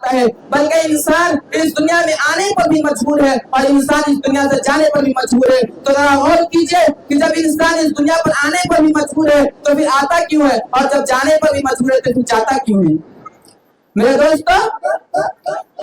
ہے، بلکہ انسان اس دنیا میں آنے پر بھی مجبور ہے اور انسان اس دنیا سے جانے پر بھی مجبور ہے. تو ذرا غور کیجئے کہ جب انسان اس دنیا پر آنے پر بھی مجبور ہے تو پھر آتا کیوں ہے، اور جب جانے پر بھی مجبور ہے تو پھر جاتا کیوں ہے؟ میرے دوستو،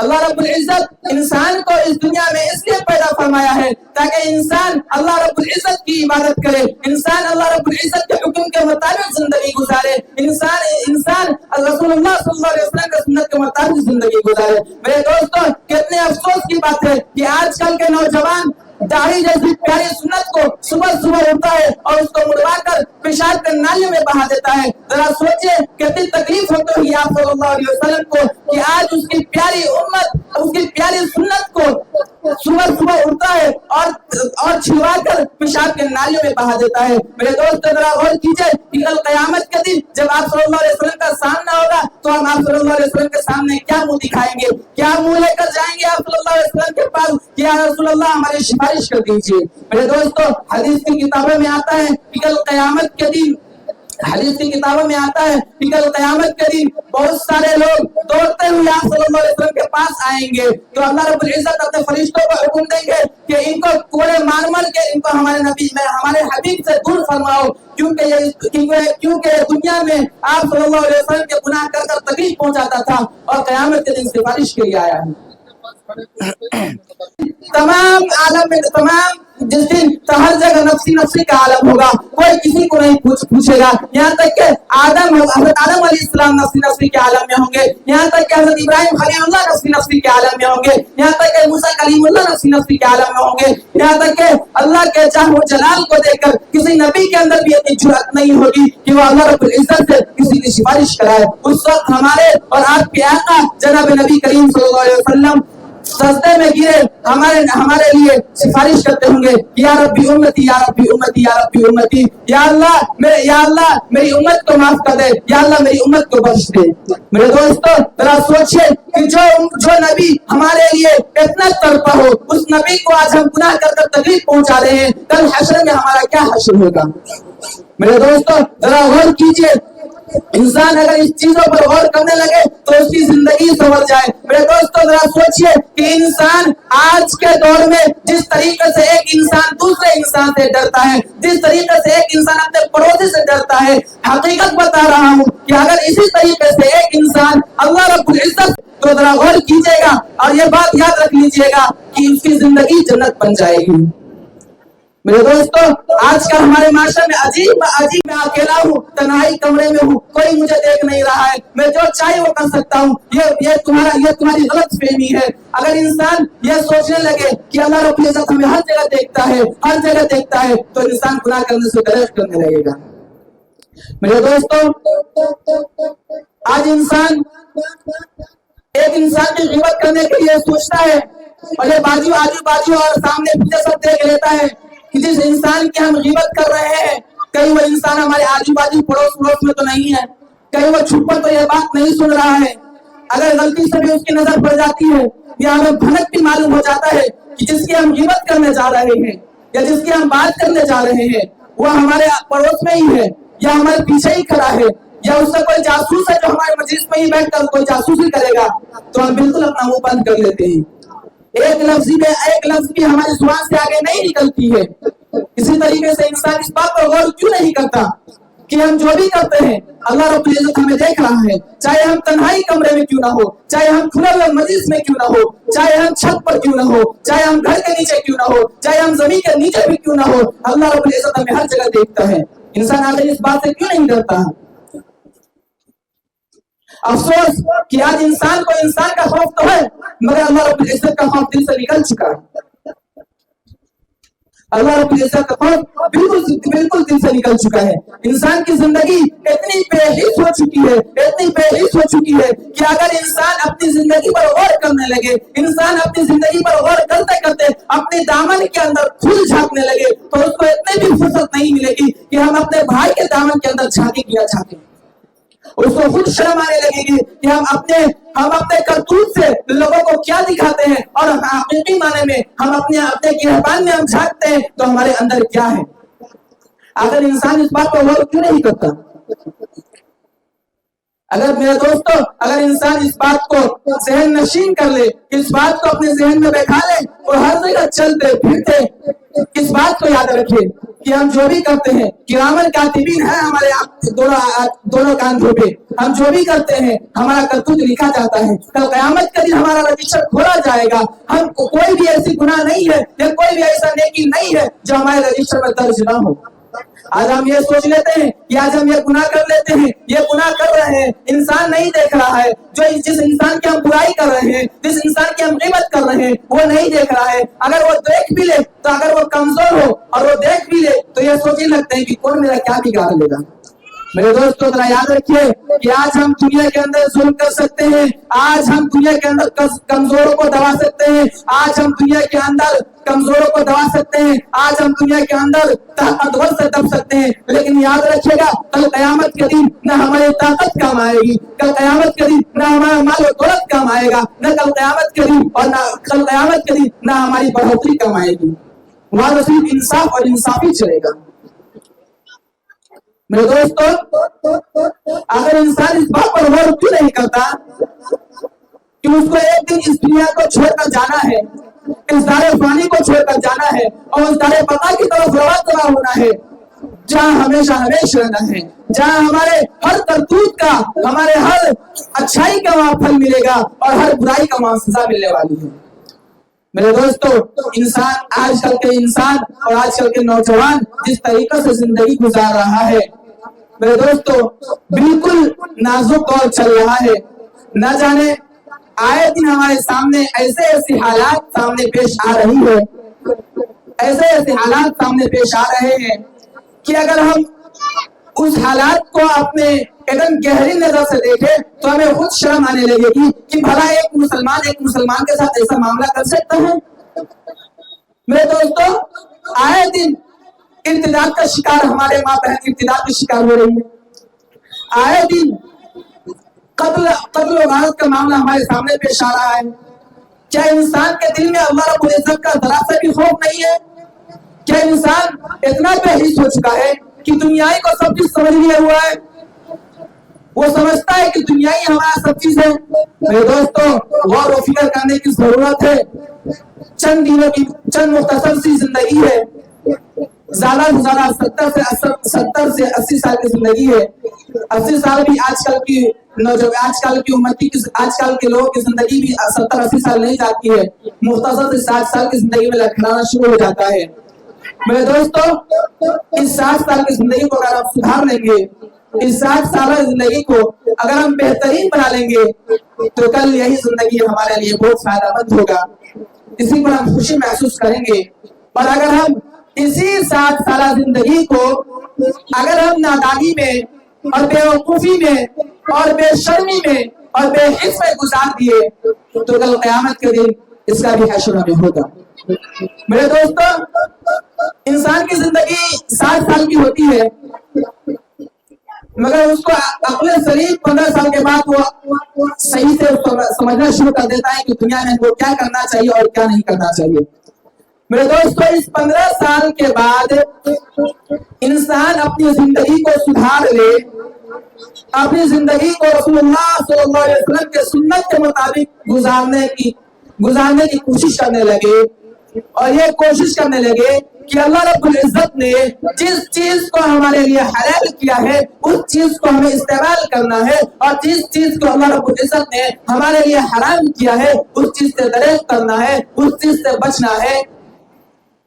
اللہ رب العزت انسان کو اس دنیا میں اس لیے پیدا فرمایا ہے تاکہ انسان اللہ رب العزت کی عبادت کرے، انسان اللہ رب العزت کے حکم کے مطابق زندگی گزارے، انسان رسول اللہ صلی اللہ علیہ وسلم کے سنت کے مطابق زندگی گزارے. میرے دوستو، کتنے افسوس کی بات ہے کہ آج کل کے نوجوان داڑھی جیسی پیاری سنت کو صبح اٹھتا ہے اور اس کو مڑوا کر پیشاب کے نالیوں میں بہا دیتا ہے. ذرا سوچئے کتنی تکلیف ہوتی ہوگی آپ صلی اللہ علیہ وسلم کو کہ آج اس کی پیاری امت اس کی پیاری سنت کو صبح اٹھتا ہے اور چھلوا کر پیشاب کے نالیوں میں بہا دیتا ہے. میرے دوست، ذرا غور کیجئے کہ کل قیامت کے دن جب آپ صلی اللہ علیہ وسلم کا سامنا ہوگا تو ہم آپ صلی اللہ علیہ وسلم کے سامنے کیا منہ دکھائیں گے، کیا منہ لے کر جائیں گے آپ صلی اللہ علیہ وسلم کے پاس کہ یا رسول اللہ ہماری سفارش کر دیجیے. میرے دوستو، حدیث کی کتابوں میں آتا ہے کہ کل قیامت کے دن بہت سارے لوگ دوڑتے ہوئے آپ صلی اللہ علیہ وسلم کے پاس آئیں گے تو اللہ رب العزت اپنے فرشتوں کو حکم دیں گے کہ ان کو کوڑے مار کے ان کو ہمارے حبیب سے دور فرماؤ، کیونکہ دنیا میں آپ صلی اللہ علیہ وسلم کے گناہ کر تکلیف پہنچاتا تھا اور قیامت کے دن سفارش کے لیے آیا ہے. تمام جس دن تو ہر جگہ نفسی کا عالم ہوگا، کوئی کسی کو نہیں پوچھے گا. یہاں تک کہ حضرت آدم علیہ السلام نفسی کے عالم میں ہوں گے، یہاں تک کہ حضرت ابراہیم خلیل اللہ نفسی کے عالم میں ہوں گے، یہاں تک کہ موسیٰ کلیم اللہ نفسی کے عالم میں ہوں گے، یہاں تک کہ اللہ کے جاہ و جلال کو دیکھ کر کسی نبی کے اندر بھی اتنی جرأت نہیں ہوگی کہ وہ اللہ رب العزت سے کسی کی سفارش کرائے. اس وقت ہمارے اور آپ کے آقا جناب نبی کریم صلی اللہ علیہ وسلم سجدے میں گرے ہمارے لیے سفارش کرتے ہوں گے، یا ربی امتی یا ربی امتی یا ربی امتی، یا اللہ میری امت کو معاف کر دے، یا اللہ میری امت کو بخش دے. میرے دوستو، ذرا سوچئے کہ جو نبی ہمارے لیے اتنا تڑپا ہو، اس نبی کو آج ہم گناہ کر تکلیف پہنچا رہے ہیں، کل حشر میں ہمارا کیا حشر ہوگا؟ میرے دوستو، ذرا غور کیجئے، انسان اگر اس چیزوں پر غور کرنے لگے تو اس کی زندگی سنور جائے. میرے دوستو، ذرا سوچئے کہ انسان آج کے دور میں جس طریقے سے ایک انسان دوسرے انسان سے ڈرتا ہے، جس طریقے سے ایک انسان اپنے پڑوسی سے ڈرتا ہے، حقیقت بتا رہا ہوں کہ اگر اسی طریقے سے ایک انسان اللہ رب العزت تو ذرا غور کیجئے گا اور یہ بات یاد رکھ لیجئے گا کہ اس کی زندگی جنت بن جائے گی. میرے دوستو، آج کل ہمارے معاشرے میں عجیب میں اکیلا ہوں، تنہائی کمرے میں ہوں، کوئی مجھے دیکھ نہیں رہا ہے، میں جو چاہے وہ کر سکتا ہوں. یہ تمہاری غلط فہمی ہے. اگر انسان یہ سوچنے لگے کہ اللہ رب العزت ہمیں ہر جگہ دیکھتا ہے تو انسان گناہ کرنے سے گریز کرنے لگے گا. میرے دوستو، آج ایک انسان کی غیبت کرنے کے لیے سوچتا ہے اور یہ آجو باجو اور سامنے پیچھے سب دیکھ لیتا ہے کہ جس انسان کی ہم غیبت کر رہے ہیں کہیں وہ انسان ہمارے آجو باجو پڑوس میں تو نہیں ہے، کہیں وہ چھپ کر تو یہ بات نہیں سن رہا ہے. اگر غلطی سے بھی اس کی نظر پڑ جاتی ہے یا ہمیں بھنک بھی معلوم ہو جاتا ہے کہ جس کی ہم غیبت کرنے جا رہے ہیں یا جس کی ہم بات کرنے جا رہے ہیں وہ ہمارے پڑوس میں ہی ہے یا ہمارے پیچھے ہی کھڑا ہے یا اس سے کوئی جاسوس ہے جو ہمارے مجلس میں ہی بیٹھ کر کوئی جاسوسی کرے گا تو ہم بالکل اپنا منہ بند کر لیتے ہیں. ایک لفظ بھی ہماری زبان سے آگے نہیں نکلتی ہے. اسی طریقے سے انسان اس بات پر غور کیوں نہیں کرتا کہ ہم جو بھی کرتے ہیں اللہ رب العزت ہمیں دیکھ رہا ہے، چاہے ہم تنہائی کمرے میں کیوں نہ ہو، چاہے ہم کھلے ہوئے مجلس میں کیوں نہ ہو، چاہے ہم چھت پر کیوں نہ ہو، چاہے ہم گھر کے نیچے کیوں نہ ہو، چاہے ہم زمین کے نیچے بھی کیوں نہ ہو، اللہ رب العزت ہمیں ہر جگہ دیکھتا ہے. انسان آخر اس بات سے کیوں نہیں ڈرتا؟ افسوس کہ آج انسان کو انسان کا خوف تو ہے مگر اللہ رب العزت کا خوف دل سے نکل چکا ہے. اللہ رب العزت کا خوف بالکل دل سے نکل چکا ہے. انسان کی زندگی اتنی بے حس ہو چکی ہے کہ اگر انسان اپنی زندگی پر غور کرنے لگے، انسان اپنی زندگی پر غور کرتے کرتے اپنے دامن کے اندر کھل جھانکنے لگے تو اس کو اتنی بھی فرصت نہیں ملے گی کہ ہم اپنے بھائی کے دامن کے اندر جھانکے کیا چاہتے ہیں. اس کو خود شرم آنے لگے گی کہ ہم اپنے کرتوت سے لوگوں کو کیا دکھاتے ہیں اور حقیقی معنی میں ہم اپنے گہوان میں ہم جھانکتے ہیں تو ہمارے اندر کیا ہے. اگر انسان اس بات کو غور کیوں نہیں کرتا؟ اگر میرے دوستو اگر انسان اس بات کو ذہن نشین کر لے، اس بات کو اپنے ذہن میں بیٹھا لے اور ہر جگہ چلتے پھرتے اس بات کو یاد رکھے کہ ہم جو بھی کرتے ہیں کرامن کاتبین ہے ہمارے دونوں کاندھوں پہ، ہم جو بھی کرتے ہیں ہمارا کرتوت لکھا جاتا ہے، کل قیامت کا دن ہمارا رجسٹر کھولا جائے گا، ہم کوئی بھی ایسی گناہ نہیں ہے یا کوئی بھی ایسا نیکی نہیں ہے جو ہمارے رجسٹر میں درج نہ ہو۔ آج ہم یہ سوچ لیتے ہیں کہ آج ہم یہ گناہ کر لیتے ہیں، یہ گناہ کر رہے ہیں، انسان نہیں دیکھ رہا ہے، جس انسان کی ہم برائی کر رہے ہیں، جس انسان کی ہم غیبت کر رہے ہیں وہ نہیں دیکھ رہا ہے، اگر وہ دیکھ بھی لے تو اگر وہ کمزور ہو اور وہ دیکھ بھی لے تو یہ سوچنے لگتے ہیں کہ کون میرا کیا بگاڑ لے گا۔ میرے دوستو ذرا یاد رکھیے کہ آج ہم دنیا کے اندر ظلم کر سکتے ہیں، آج ہم دنیا کے اندر کمزوروں کو دبا سکتے ہیں، آج ہم دنیا کے اندر کمزوروں کو دبا سکتے ہیں، آج ہم دنیا کے اندر طاقتور سے دب سکتے ہیں، لیکن یاد رکھیے گا کل قیامت کے دن نہ ہماری طاقت کام آئے گی، کل قیامت کے دن نہ ہمارا مال و دولت کام آئے گا، نہ کل قیامت کے دن اور نہ کل قیامت کے دن نہ ہماری بڑھوتری کام آئے گی، وہاں تو صرف انصاف اور انصافی چلے گا۔ میرے دوستو اگر انسان اس بات پر غور کیوں نہیں کرتا کہ اس کو ایک دن اس دنیا کو چھوڑ کر جانا ہے، اس دار فانی کو چھوڑ کر جانا ہے اور اس دار بقا کی طرف رواں ہونا ہے جہاں ہمیشہ ہمیشہ رہنا ہے، جہاں ہمارے ہر کرتوت کا ہمارے ہر اچھائی کا وہاں پھل ملے گا اور ہر برائی کا وہاں سزا ملنے والی ہے۔ میرے دوستو انسان آج کل کے انسان اور آج کل کے نوجوان جس طریقے سے زندگی گزار رہا ہے میرے دوستو بالکل نازک دور چل رہا ہے، نہ جانے آئے دن ہمارے سامنے ایسے ایسے حالات سامنے پیش آ رہی ہے، ایسے ایسے حالات سامنے پیش آ رہے ہیں کہ اگر ہم اس حالات کو اپنے ایک دم گہری نظر سے دیکھیں تو ہمیں خود شرم آنے لگے گی کہ بھلا ایک مسلمان کے ساتھ ایسا معاملہ کر سکتا ہے۔ میرے دوستو آئے دن ارتداد کا شکار ہمارے ماں بہن ارتداد کا شکار ہو رہی ہے، آئے دن قتل و غارت کا معاملہ ہمارے سامنے پیش آ رہا ہے۔ کیا انسان کے دل میں اللہ رب العزت کا ذرا سا بھی خوف نہیں ہے؟ کیا انسان اتنا بحث ہو چکا ہے کہ دنیائی کو سب چیز سمجھ لیا ہوا ہے، وہ سمجھتا ہے کہ دنیائی ہمارا سب چیز ہے؟ میرے دوستو غور و فکر کرنے کی ضرورت ہے، چند دنوں کی چند مختصر سی زندگی ہے، زیادہ سے زیادہ 70 سے 80 سال کی زندگی ہے، 80 سال بھی آج کل کی امتی کی آج کل کے لوگوں کی زندگی بھی 70-80 سال نہیں جاتی ہے، مختصر سے 60 سال کی زندگی میں لکھنانا شروع ہو جاتا ہے۔ میرے دوستو اس 60 سال کی زندگی کو اگر آپ سدھار لیں گے، اس 60 سالہ زندگی کو اگر ہم بہترین بنا لیں گے تو کل یہی زندگی ہمارے لیے بہت فائدہ مند ہوگا، اسی پر ہم خوشی محسوس کریں گے۔ اور اگر ہم اسی 60 سالہ زندگی کو اگر ہم نادانی میں اور بے وقوفی میں اور بے شرمی میں اور بے حس میں گزار دیے تو کل قیامت کے دن اس کا بھی حشر ہمیں ہوگا۔ میرے دوستو انسان کی زندگی 60 سال کی ہوتی ہے مگر اس کو عقل سلیم 15 سال کے بعد وہ صحیح سے سمجھنا شروع کر دیتا ہے کہ دنیا میں وہ کیا کرنا چاہیے اور کیا نہیں کرنا چاہیے۔ میرے دوستو اس 15 سال کے بعد انسان اپنی زندگی کو سدھار لے، اپنی زندگی کو رسول اللہ صلی اللہ علیہ وسلم کے سنت کے مطابق گزارنے کی کوشش کرنے لگے اور یہ کوشش کرنے لگے کہ اللہ رب العزت نے جس چیز کو ہمارے لیے حلال کیا ہے اس چیز کو ہمیں استعمال کرنا ہے اور جس چیز کو اللہ رب العزت نے ہمارے لیے حرام کیا ہے اس چیز سے دریغ کرنا ہے، اس چیز سے بچنا ہے۔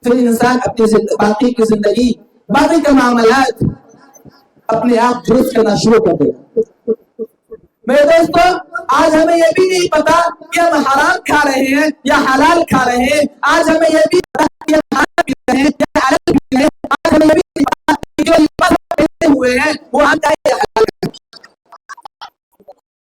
پھر انسان اپنی باقی کی زندگی باقی کے معاملات اپنے آپ درست کرنا شروع کر دے گا۔ میرے دوستو آج ہمیں یہ بھی نہیں پتا کہ ہم حرام کھا رہے ہیں یا حلال کھا رہے ہیں، آج ہمیں یہ بھی پتا کہ ہم حرام پی رہے ہیں